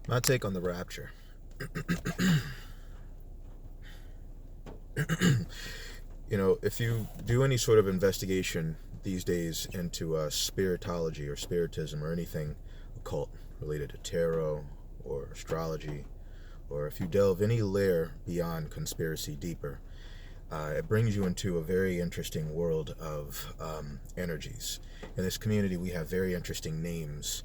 My take on the rapture. If you do any sort of investigation these days into spiritology or spiritism or anything occult related to tarot or astrology, or if you delve any layer beyond conspiracy deeper, it brings you into a very interesting world of energies. In this community, we have very interesting names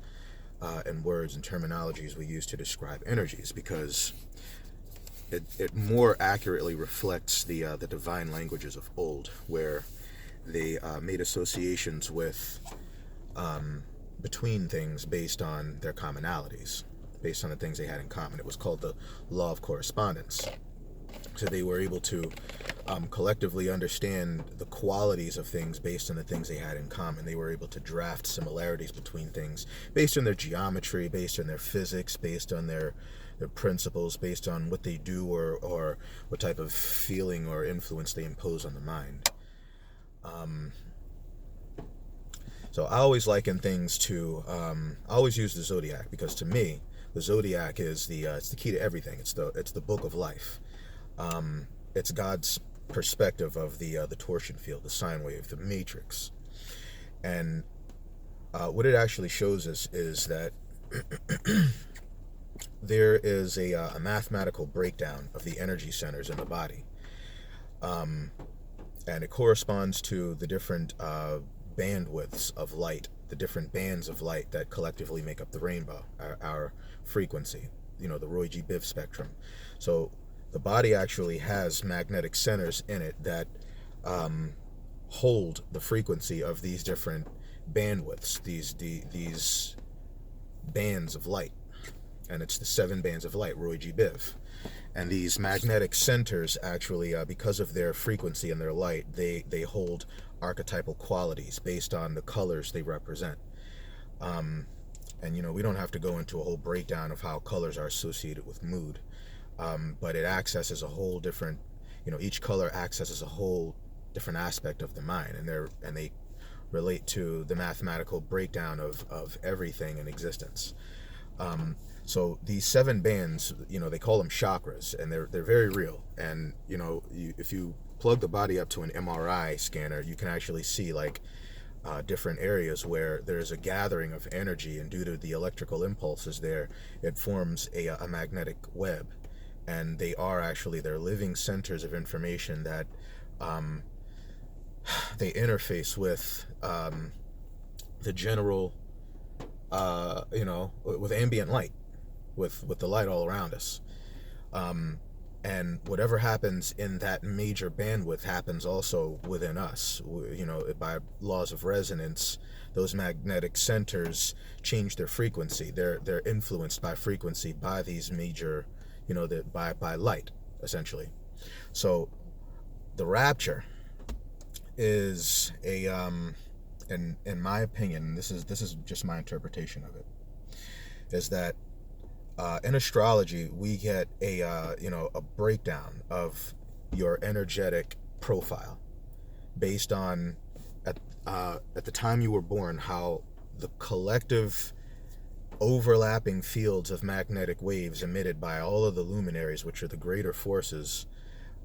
and words and terminologies we use to describe energies because it more accurately reflects the divine languages of old, where they made associations with between things based on their commonalities, based on the things they had in common. It was called the law of correspondence. So they were able to collectively understand the qualities of things based on the things they had in common. They were able to draft similarities between things based on their geometry, based on their physics, based on their principles, based on what they do or what type of feeling or influence they impose on the mind. So I always liken things to, I always use the zodiac because to me, the zodiac is it's the key to everything. It's the book of life. It's God's perspective of the torsion field, the sine wave, the matrix, and what it actually shows us is that there is a mathematical breakdown of the energy centers in the body, and it corresponds to the different bandwidths of light, the different bands of light that collectively make up the rainbow, our frequency, the Roy G. Biv spectrum. So the body actually has magnetic centers in it that hold the frequency of these different bandwidths, these bands of light, and it's the 7 bands of light, Roy G. Biv. And these magnetic centers actually, because of their frequency and their light, they hold archetypal qualities based on the colors they represent. And we don't have to go into a whole breakdown of how colors are associated with mood, but it accesses a whole different, each color accesses a whole different aspect of the mind, and they relate to the mathematical breakdown of everything in existence. So these 7 bands, they call them chakras, and they're very real. And if you plug the body up to an MRI scanner, you can actually see different areas where there's a gathering of energy, and due to the electrical impulses there, it forms a magnetic web, and they're living centers of information that they interface with the general, with ambient light, with the light all around us. And whatever happens in that major bandwidth happens also within us. By laws of resonance, those magnetic centers change their frequency. They're influenced by frequency by these major, by light, essentially. So the rapture is in my opinion, this is just my interpretation of it, is that in astrology we get a breakdown of your energetic profile based on at the time you were born, how the collective overlapping fields of magnetic waves emitted by all of the luminaries, which are the greater forces,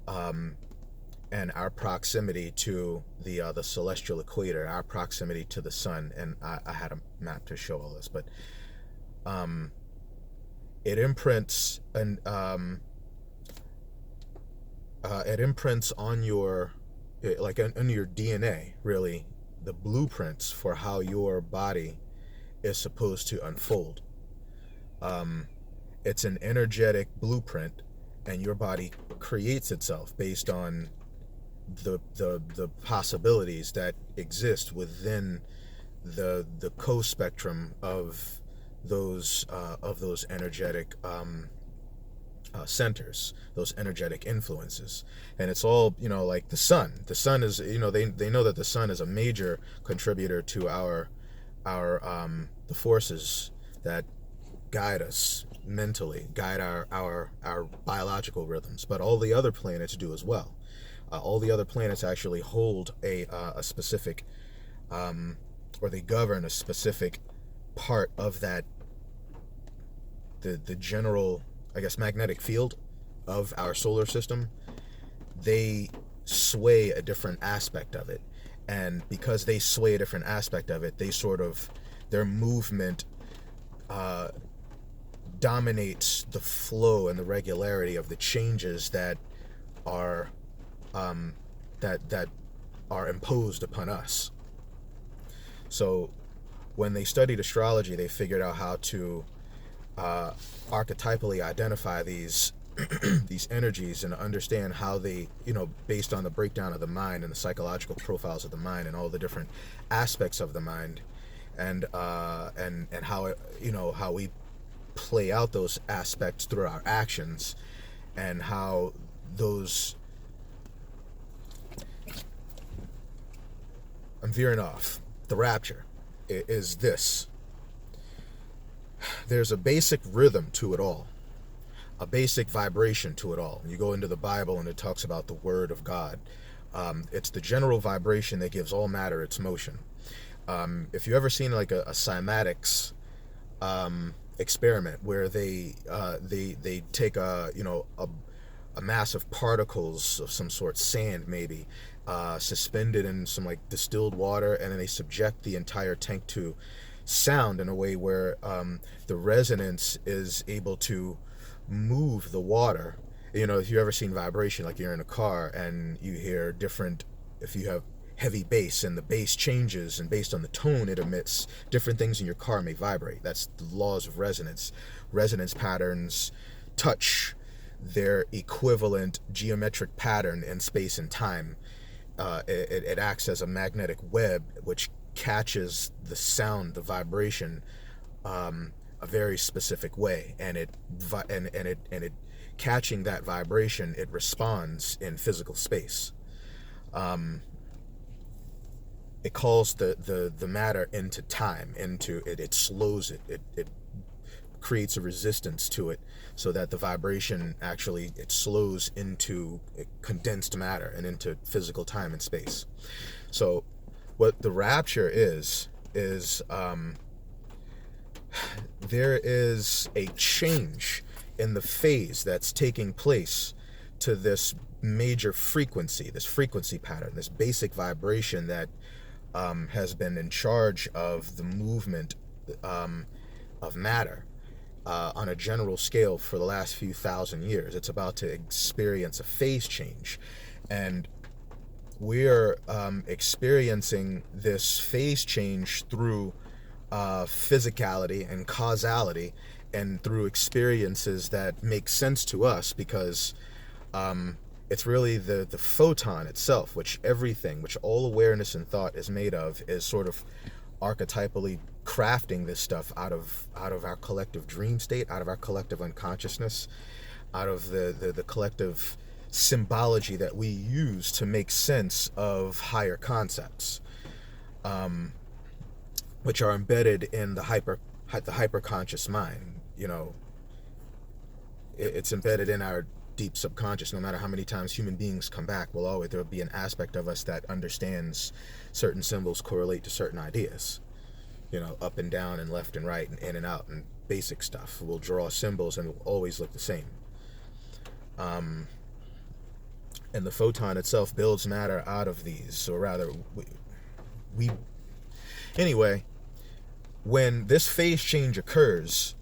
and our proximity to the celestial equator, our proximity to the sun. And I had a map to show all this, but it imprints on your on your DNA, really, the blueprints for how your body is supposed to unfold. It's an energetic blueprint, and your body creates itself based on the possibilities that exist within the co-spectrum of those energetic centers, those energetic influences. And it's all, like the sun. The sun is, they know that the sun is a major contributor to our the forces that guide us mentally, guide our biological rhythms. But all the other planets do as well. All the other planets actually hold a specific, or they govern a specific part of that the general, I guess, magnetic field of our solar system, they sway a different aspect of it. And because they sway a different aspect of it, they sort of, their movement dominates the flow and the regularity of the changes that are that are imposed upon us. So when they studied astrology, they figured out how to archetypally identify these these energies and understand how they, based on the breakdown of the mind and the psychological profiles of the mind and all the different aspects of the mind, and how how we play out those aspects through our actions, and how those, I'm veering off. The rapture is this. There's a basic rhythm to it all, a basic vibration to it all. You go into the Bible and it talks about the Word of God. It's the general vibration that gives all matter its motion. If you ever seen like a cymatics experiment where they take a mass of particles of some sort, sand maybe, suspended in some like distilled water, and then they subject the entire tank to sound in a way where the resonance is able to move the water. If you've ever seen vibration, like you're in a car and you hear different, if you have heavy bass and the bass changes, and based on the tone it emits, different things in your car may vibrate. That's the laws of resonance. Resonance patterns touch their equivalent geometric pattern in space and time. It acts as a magnetic web which catches the sound, the vibration, a very specific way, and it catching that vibration, it responds in physical space. It calls the matter into time, into it. It slows it. It creates a resistance to it, so that the vibration actually, it slows into condensed matter and into physical time and space. So what the rapture is there is a change in the phase that's taking place to this major frequency, this frequency pattern, this basic vibration that has been in charge of the movement of matter on a general scale for the last few thousand years. It's about to experience a phase change, and we're experiencing this phase change through physicality and causality, and through experiences that make sense to us, because it's really the photon itself, which all awareness and thought is made of, is sort of archetypally crafting this stuff out of our collective dream state, out of our collective unconsciousness, out of the collective symbology that we use to make sense of higher concepts, which are embedded in the hyperconscious mind. It's embedded in our deep subconscious. No matter how many times human beings come back, there'll be an aspect of us that understands certain symbols correlate to certain ideas. Up and down and left and right and in and out and basic stuff. We'll draw symbols and it will always look the same. And the photon itself builds matter out of these, or rather, anyway, when this phase change occurs,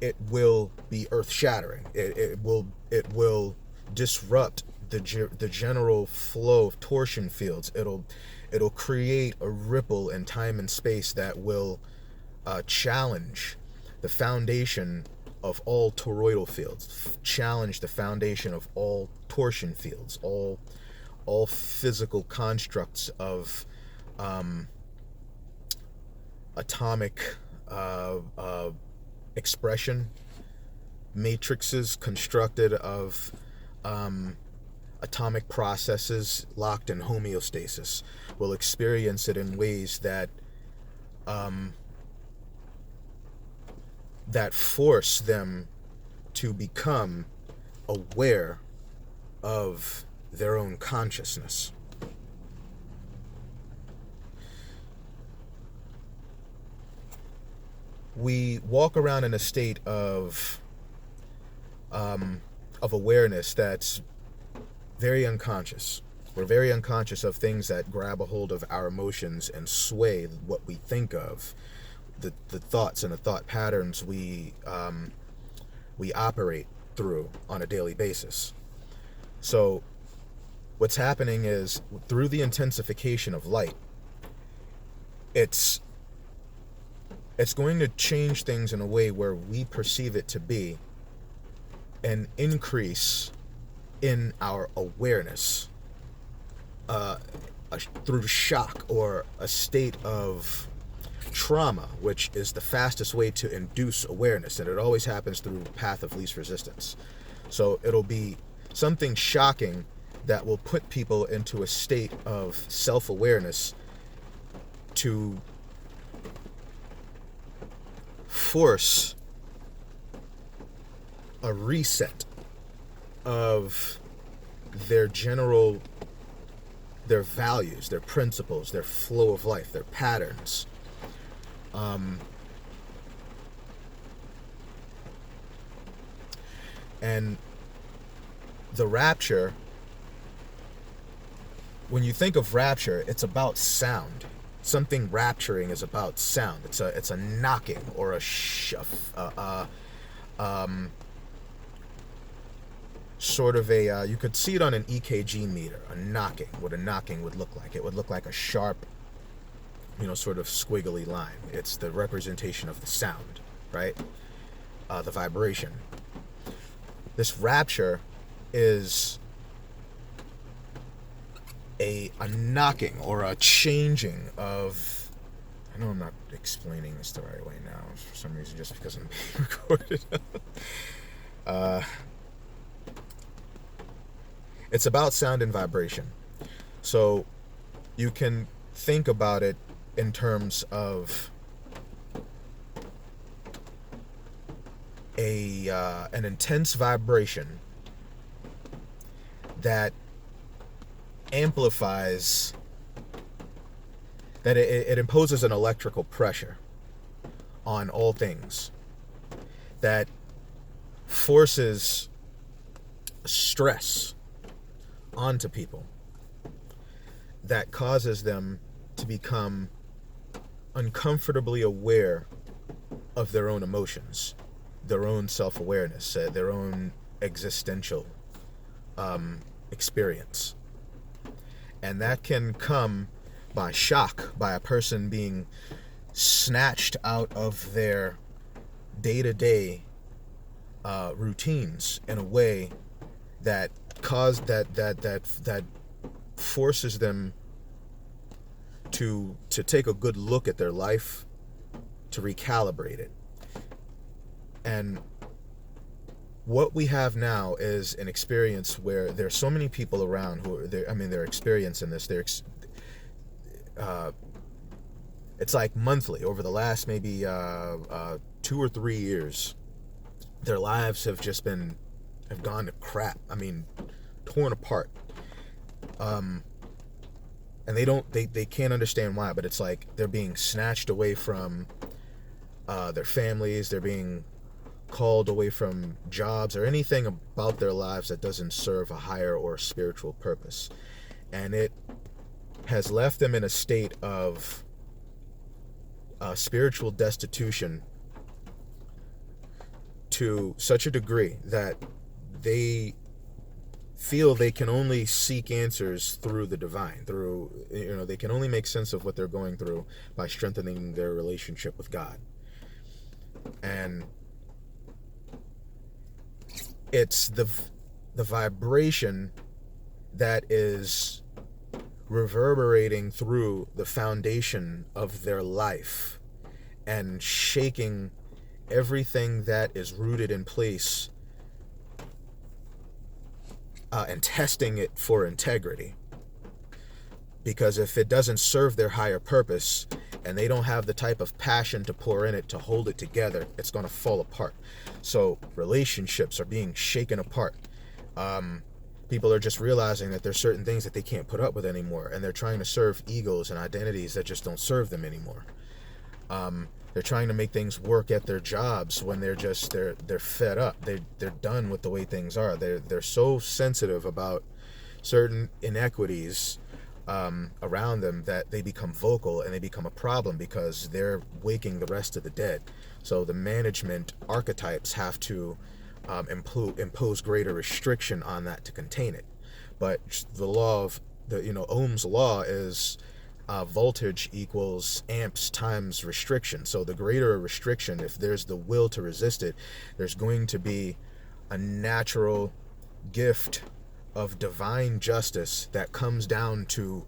it will be earth-shattering. It will disrupt the general flow of torsion fields. It'll create a ripple in time and space that will challenge the foundation of all toroidal fields, challenge the foundation of all torsion fields, all physical constructs of atomic expression, matrices constructed of atomic processes locked in homeostasis. Will experience it in ways that that force them to become aware of their own consciousness. we walk around in a state of awareness that's very unconscious. We're very unconscious of things that grab a hold of our emotions and sway what we think of, the thoughts and the thought patterns we operate through on a daily basis. So what's happening is, through the intensification of light, it's going to change things in a way where we perceive it to be an increase in our awareness, through shock or a state of trauma, which is the fastest way to induce awareness, and it always happens through the path of least resistance. So it'll be something shocking that will put people into a state of self-awareness to force a reset of their values, their principles, their flow of life, their patterns. And the rapture, when you think of rapture, it's about sound. Something rapturing is about sound. It's a knocking or sort of a, you could see it on an EKG meter, a knocking, what a knocking would look like. It would look like a sharp, sort of squiggly line. It's the representation of the sound, right? The vibration. This rapture is a knocking or a changing of, I know I'm not explaining this the right way now for some reason, just because I'm being recorded. It's about sound and vibration. So you can think about it in terms of an intense vibration that amplifies, that it imposes an electrical pressure on all things, that forces stress onto people, that causes them to become uncomfortably aware of their own emotions, their own self-awareness, their own existential experience. And that can come by shock, by a person being snatched out of their day-to-day routines in a way that that forces them to take a good look at their life, to recalibrate it. And what we have now is an experience where there's so many people around who are there. I mean, they're experiencing this. It's like monthly over the last maybe 2 or 3 years. Their lives have gone to crap. I mean, torn apart. And they can't understand why, but it's like they're being snatched away from their families. They're being called away from jobs or anything about their lives that doesn't serve a higher or spiritual purpose. And it has left them in a state of spiritual destitution to such a degree that they feel they can only seek answers through the divine, they can only make sense of what they're going through by strengthening their relationship with God. And it's the vibration that is reverberating through the foundation of their life and shaking everything that is rooted in place, and testing it for integrity. Because if it doesn't serve their higher purpose and they don't have the type of passion to pour in it to hold it together, it's going to fall apart. So relationships are being shaken apart. People are just realizing that there's certain things that they can't put up with anymore, and they're trying to serve egos and identities that just don't serve them anymore. They're trying to make things work at their jobs when they're fed up. They're done with the way things are. They're so sensitive about certain inequities around them that they become vocal, and they become a problem because they're waking the rest of the dead. So the management archetypes have to impose greater restriction on that to contain it. But the law of Ohm's law is voltage equals amps times restriction. So the greater a restriction, if there's the will to resist it, there's going to be a natural gift of divine justice that comes down to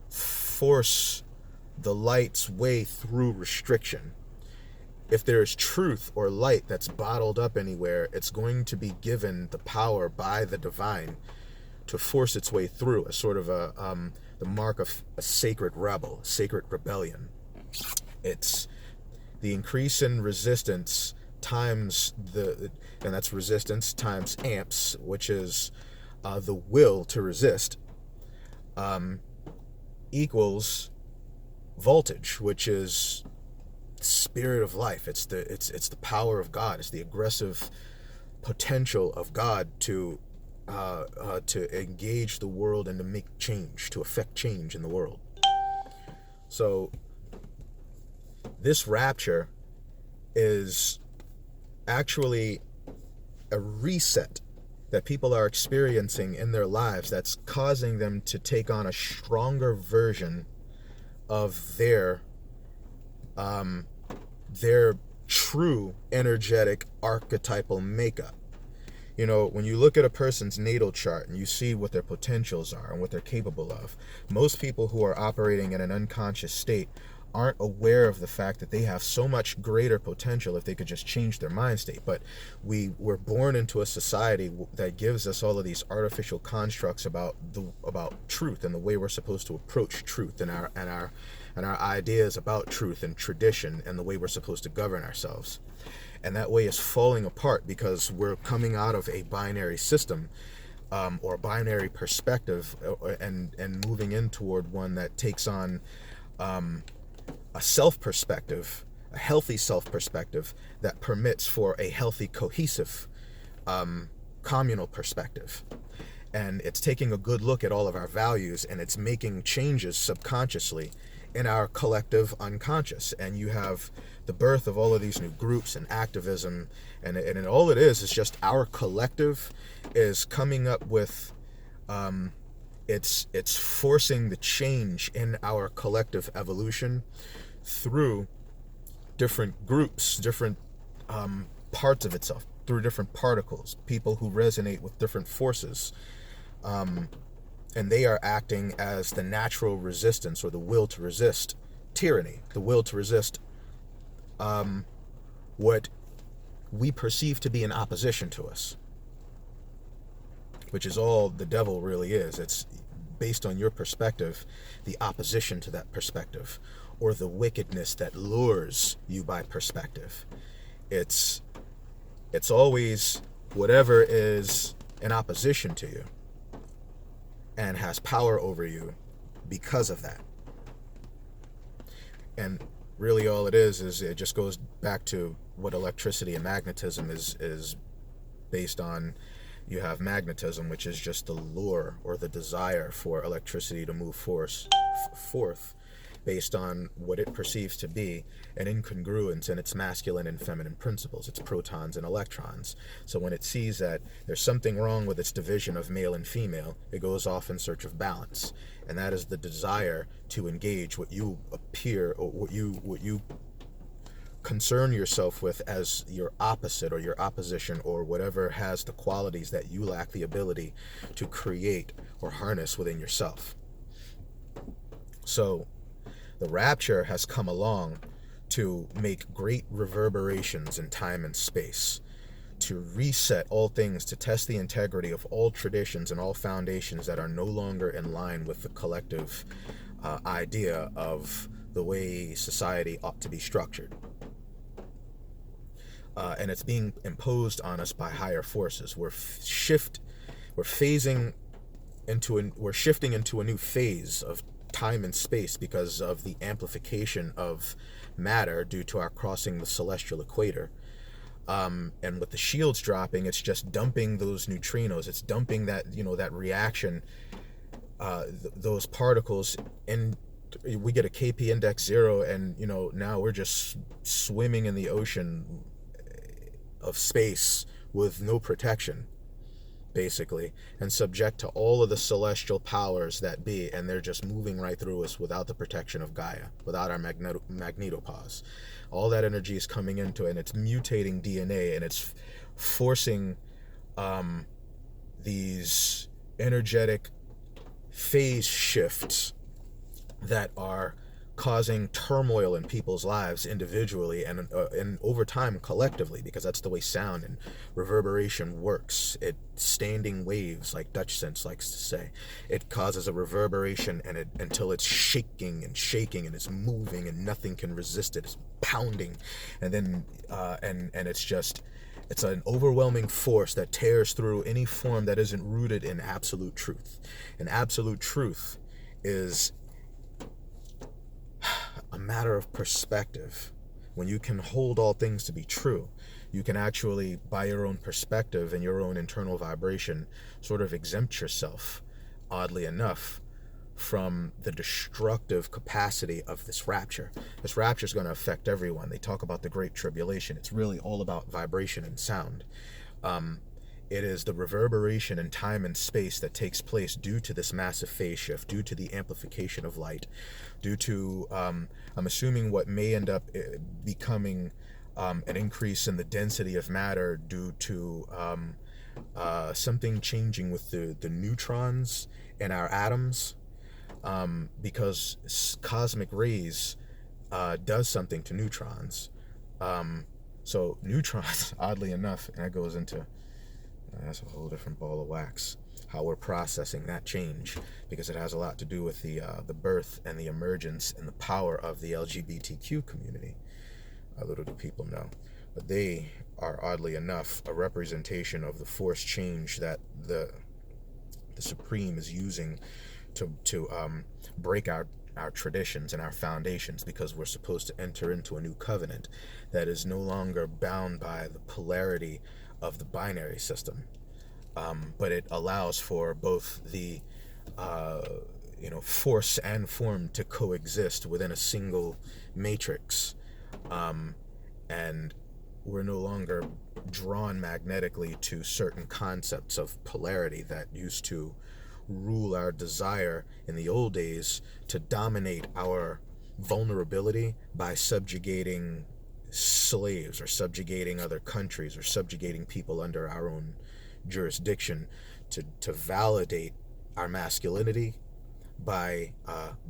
force the light's way through restriction. If there is truth or light that's bottled up anywhere, it's going to be given the power by the divine to force its way through, as sort of the mark of a sacred rebel, sacred rebellion. It's the increase in resistance times and that's resistance times amps, which is the will to resist, equals voltage, which is spirit of life. It's the power of God. It's the aggressive potential of God to engage the world and to make change, to affect change in the world. So this rapture is actually a reset that people are experiencing in their lives that's causing them to take on a stronger version of their true energetic archetypal makeup. You know, when you look at a person's natal chart and you see what their potentials are and what they're capable of, most people who are operating in an unconscious state aren't aware of the fact that they have so much greater potential if they could just change their mind state. But we were born into a society that gives us all of these artificial constructs about truth and the way we're supposed to approach truth, and our ideas about truth and tradition and the way we're supposed to govern ourselves. And that way is falling apart because we're coming out of a binary system, or binary perspective, and moving in toward one that takes on a self-perspective, a healthy self-perspective that permits for a healthy, cohesive, communal perspective. And it's taking a good look at all of our values, and it's making changes subconsciously in our collective unconscious. And you have the birth of all of these new groups and activism, and all it is just our collective is coming up with it's forcing the change in our collective evolution through different groups, different parts of itself, through different particles, people who resonate with different forces, and they are acting as the natural resistance, or the will to resist tyranny, the will to resist what we perceive to be in opposition to us, which is all the devil really is. It's based on your perspective, the opposition to that perspective, or the wickedness that lures you by perspective. It's always whatever is in opposition to you and has power over you because of that. And really all it is it just goes back to what electricity and magnetism is based on. You have magnetism, which is just the lure or the desire for electricity to move forth based on what it perceives to be an incongruence in its masculine and feminine principles, its protons and electrons. So when it sees that there's something wrong with its division of male and female, it goes off in search of balance. And that is the desire to engage what you appear, or what you concern yourself with as your opposite or your opposition, or whatever has the qualities that you lack the ability to create or harness within yourself. So the rapture has come along to make great reverberations in time and space, to reset all things, to test the integrity of all traditions and all foundations that are no longer in line with the collective idea of the way society ought to be structured. And it's being imposed on us by higher forces. We're shifting into a new phase of time and space because of the amplification of matter due to our crossing the celestial equator. And with the shields dropping, it's just dumping those neutrinos. It's dumping that, that reaction, those particles, and we get a KP index 0, and now we're just swimming in the ocean of space with no protection, basically, and subject to all of the celestial powers that be, and they're just moving right through us without the protection of Gaia, without our magnetopause. All that energy is coming into it, and it's mutating DNA, and it's forcing these energetic phase shifts that are causing turmoil in people's lives individually and over time collectively, because that's the way sound and reverberation works. It standing waves, like Dutch Sense likes to say. It causes a reverberation until it's shaking and shaking, and it's moving, and nothing can resist it. It's pounding, and then and it's an overwhelming force that tears through any form that isn't rooted in absolute truth. And absolute truth is a matter of perspective. When you can hold all things to be true, you can actually, by your own perspective and your own internal vibration, sort of exempt yourself, oddly enough, from the destructive capacity of this rapture. This rapture is going to affect everyone. They talk about the Great Tribulation. It's really all about vibration and sound. It is the reverberation in time and space that takes place due to this massive phase shift, due to the amplification of light, due to, I'm assuming, what may end up becoming an increase in the density of matter due to something changing with the neutrons in our atoms, because cosmic rays does something to neutrons. So neutrons, oddly enough, and that goes into... that's a whole different ball of wax, how we're processing that change, because it has a lot to do with the birth and the emergence and the power of the LGBTQ community. Little do people know. But they are, oddly enough, a representation of the force change that the Supreme is using to break our traditions and our foundations, because we're supposed to enter into a new covenant that is no longer bound by the polarity of the binary system, but it allows for both the force and form to coexist within a single matrix, and we're no longer drawn magnetically to certain concepts of polarity that used to rule our desire in the old days to dominate our vulnerability by subjugating slaves or subjugating other countries or subjugating people under our own jurisdiction, to validate our masculinity by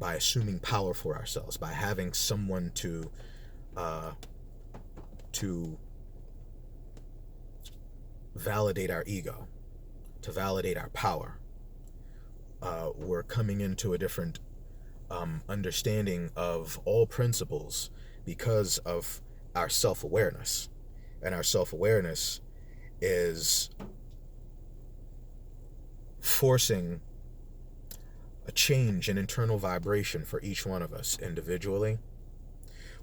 assuming power for ourselves, by having someone to validate our ego, to validate our power. We're coming into a different understanding of all principles because of our self-awareness. And our self-awareness is forcing a change in internal vibration for each one of us individually,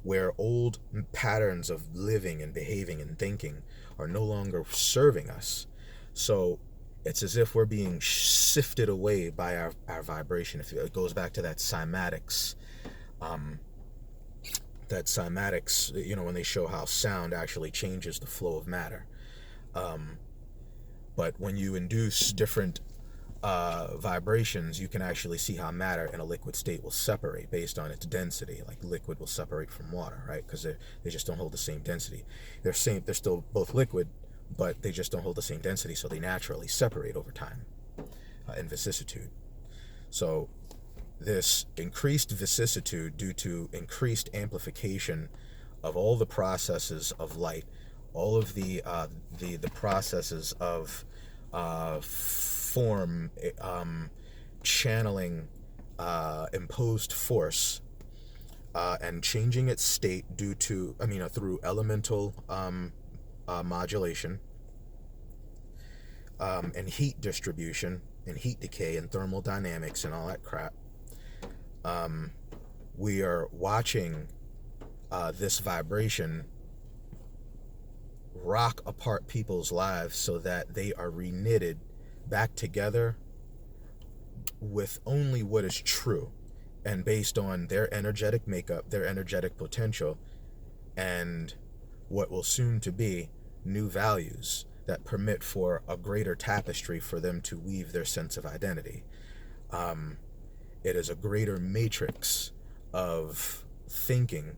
where old patterns of living and behaving and thinking are no longer serving us. So it's as if we're being sifted away by our vibration. If it goes back to that cymatics, when they show how sound actually changes the flow of matter. But when you induce different vibrations, you can actually see how matter in a liquid state will separate based on its density. Like liquid will separate from water, right? Because they just don't hold the same density. They're still both liquid, but they just don't hold the same density, so they naturally separate over time in vicissitude. So this increased vicissitude due to increased amplification of all the processes of light, all of the processes of form, channeling imposed force, and changing its state through elemental modulation, and heat distribution and heat decay and thermal dynamics and all that crap. We are watching this vibration rock apart people's lives so that they are reknitted back together with only what is true and based on their energetic makeup, their energetic potential, and what will soon to be new values that permit for a greater tapestry for them to weave their sense of identity. It is a greater matrix of thinking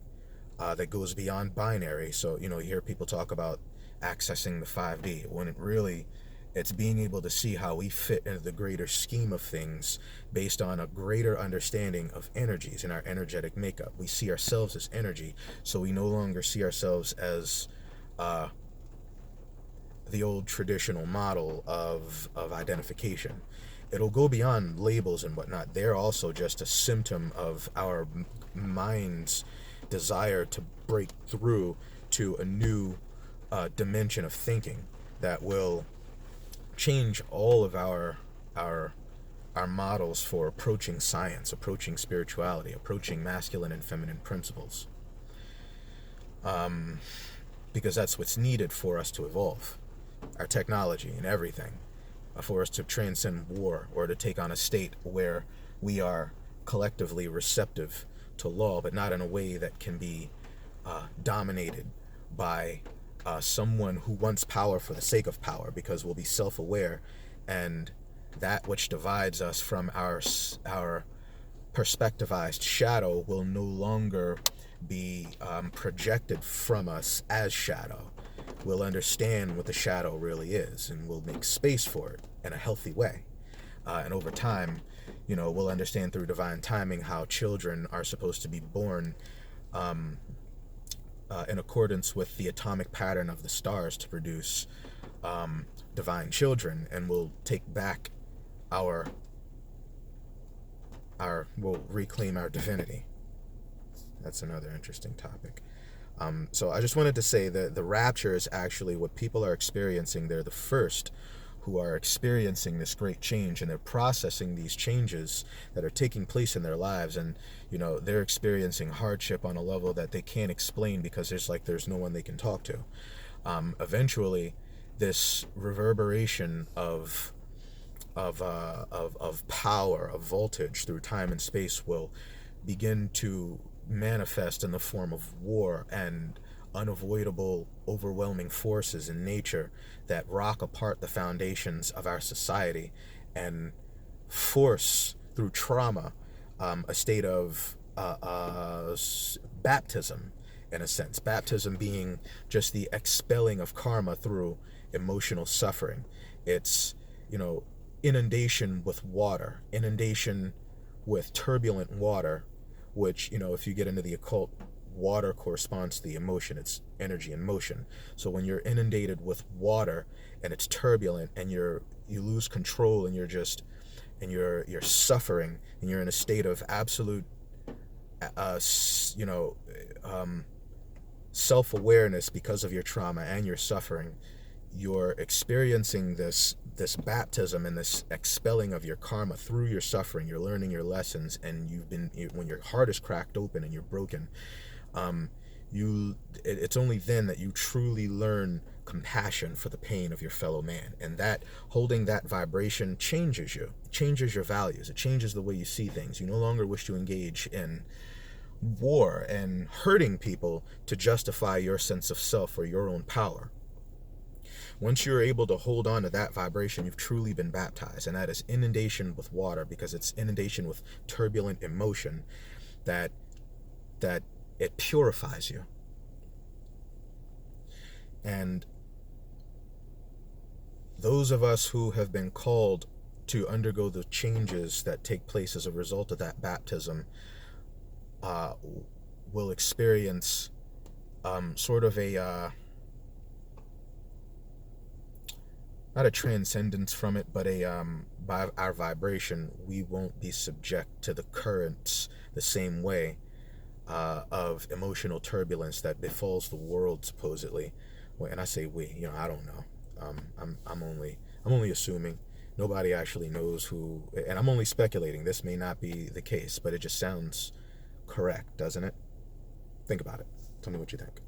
that goes beyond binary. So, you hear people talk about accessing the 5D, when it's being able to see how we fit into the greater scheme of things based on a greater understanding of energies and our energetic makeup. We see ourselves as energy, so we no longer see ourselves as the old traditional model of identification. It'll go beyond labels and whatnot. They're also just a symptom of our mind's desire to break through to a new dimension of thinking that will change all of our models for approaching science, approaching spirituality, approaching masculine and feminine principles. Because that's what's needed for us to evolve. Our technology and everything, for us to transcend war or to take on a state where we are collectively receptive to law, but not in a way that can be dominated by someone who wants power for the sake of power, because we'll be self-aware, and that which divides us from our perspectivized shadow will no longer be projected from us as shadow. We'll understand what the shadow really is, and we'll make space for it in a healthy way. And over time, we'll understand through divine timing how children are supposed to be born in accordance with the atomic pattern of the stars to produce divine children, and we'll take back we'll reclaim our divinity. That's another interesting topic. So I just wanted to say that the rapture is actually what people are experiencing. They're the first who are experiencing this great change, and they're processing these changes that are taking place in their lives, and they're experiencing hardship on a level that they can't explain because there's no one they can talk to. Eventually, this reverberation of power, of voltage through time and space will begin to manifest in the form of war and unavoidable, overwhelming forces in nature that rock apart the foundations of our society and force through trauma a state of baptism, in a sense. Baptism being just the expelling of karma through emotional suffering. It's, inundation with water, inundation with turbulent water, which, if you get into the occult, water corresponds to the emotion. It's energy in motion. So when you're inundated with water and it's turbulent and you lose control and you're suffering and you're in a state of absolute self-awareness because of your trauma and your suffering, you're experiencing this baptism and this expelling of your karma through your suffering. You're learning your lessons, and when your heart is cracked open and you're broken, it's only then that you truly learn compassion for the pain of your fellow man, and that holding that vibration changes you, changes your values, it changes the way you see things. You no longer wish to engage in war and hurting people to justify your sense of self or your own power. Once you're able to hold on to that vibration, you've truly been baptized, and that is inundation with water, because it's inundation with turbulent emotion that it purifies you. And those of us who have been called to undergo the changes that take place as a result of that baptism will experience sort of a not a transcendence from it, but by our vibration, we won't be subject to the currents the same way of emotional turbulence that befalls the world, supposedly. Well, and I say we, I don't know. I'm only assuming, Nobody actually knows who, and I'm only speculating. This may not be the case, but it just sounds correct, doesn't it? Think about it. Tell me what you think.